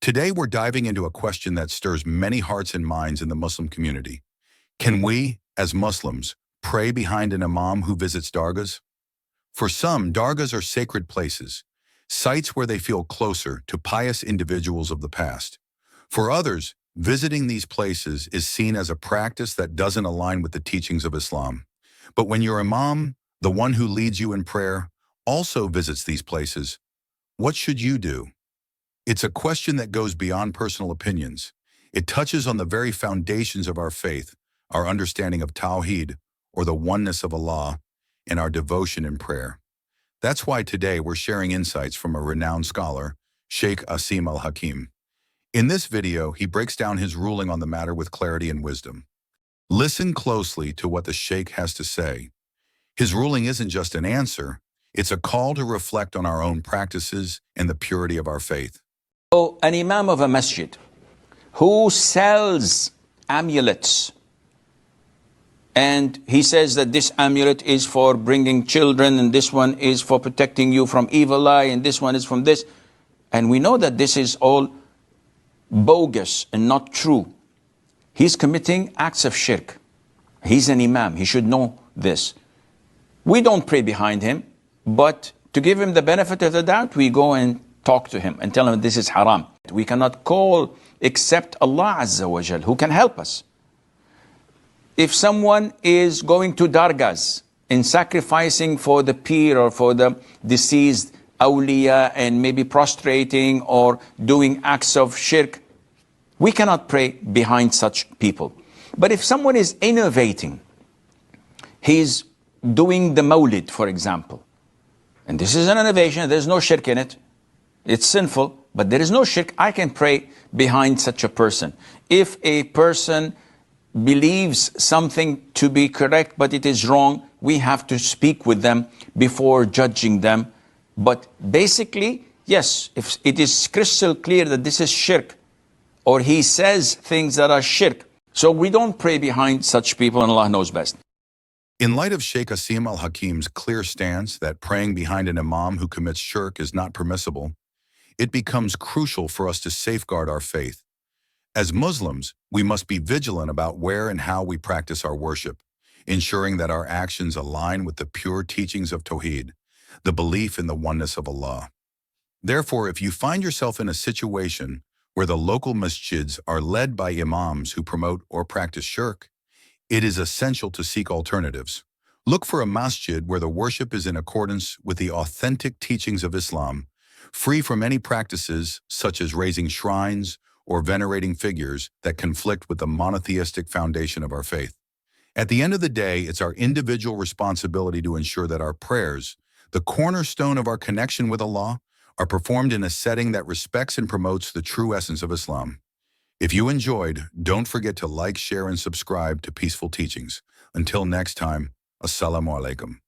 Today, we're diving into a question that stirs many hearts and minds in the Muslim community. Can we, as Muslims, pray behind an imam who visits dargahs? For some, dargahs are sacred places, sites where they feel closer to pious individuals of the past. For others, visiting these places is seen as a practice that doesn't align with the teachings of Islam. But when your imam, the one who leads you in prayer, also visits these places, what should you do? It's a question that goes beyond personal opinions. It touches on the very foundations of our faith, our understanding of Tawheed, or the oneness of Allah, and our devotion in prayer. That's why today we're sharing insights from a renowned scholar, Sheikh Assim Al Hakeem. In this video, he breaks down his ruling on the matter with clarity and wisdom. Listen closely to what the Sheikh has to say. His ruling isn't just an answer, it's a call to reflect on our own practices and the purity of our faith. So, an imam of a masjid who sells amulets, and he says that this amulet is for bringing children, and this one is for protecting you from evil eye, and this one is from this. And we know that this is all bogus and not true. He's committing acts of shirk. He's an imam. He should know this. We don't pray behind him, but to give him the benefit of the doubt, we go and talk to him and tell him this is haram. We cannot call except Allah Azza wa Jal, who can help us. If someone is going to dargahs and sacrificing for the pir or for the deceased awliya and maybe prostrating or doing acts of shirk, we cannot pray behind such people. But if someone is innovating, he's doing the mawlid, for example, and this is an innovation, there's no shirk in it, it's sinful, but there is no shirk, I can pray behind such a person. If a person believes something to be correct, but it is wrong, we have to speak with them before judging them. But basically, yes, if it is crystal clear that this is shirk, or he says things that are shirk, so we don't pray behind such people, and Allah knows best. In light of Sheikh Assim Al Hakeem's clear stance that praying behind an imam who commits shirk is not permissible, it becomes crucial for us to safeguard our faith. As Muslims, we must be vigilant about where and how we practice our worship, ensuring that our actions align with the pure teachings of Tawheed, the belief in the oneness of Allah. Therefore, if you find yourself in a situation where the local masjids are led by imams who promote or practice shirk, it is essential to seek alternatives. Look for a masjid where the worship is in accordance with the authentic teachings of Islam, free from any practices such as raising shrines or venerating figures that conflict with the monotheistic foundation of our faith. At the end of the day, it's our individual responsibility to ensure that our prayers, the cornerstone of our connection with Allah, are performed in a setting that respects and promotes the true essence of Islam. If you enjoyed, don't forget to like, share, and subscribe to Peaceful Teachings. Until next time, Assalamu alaikum.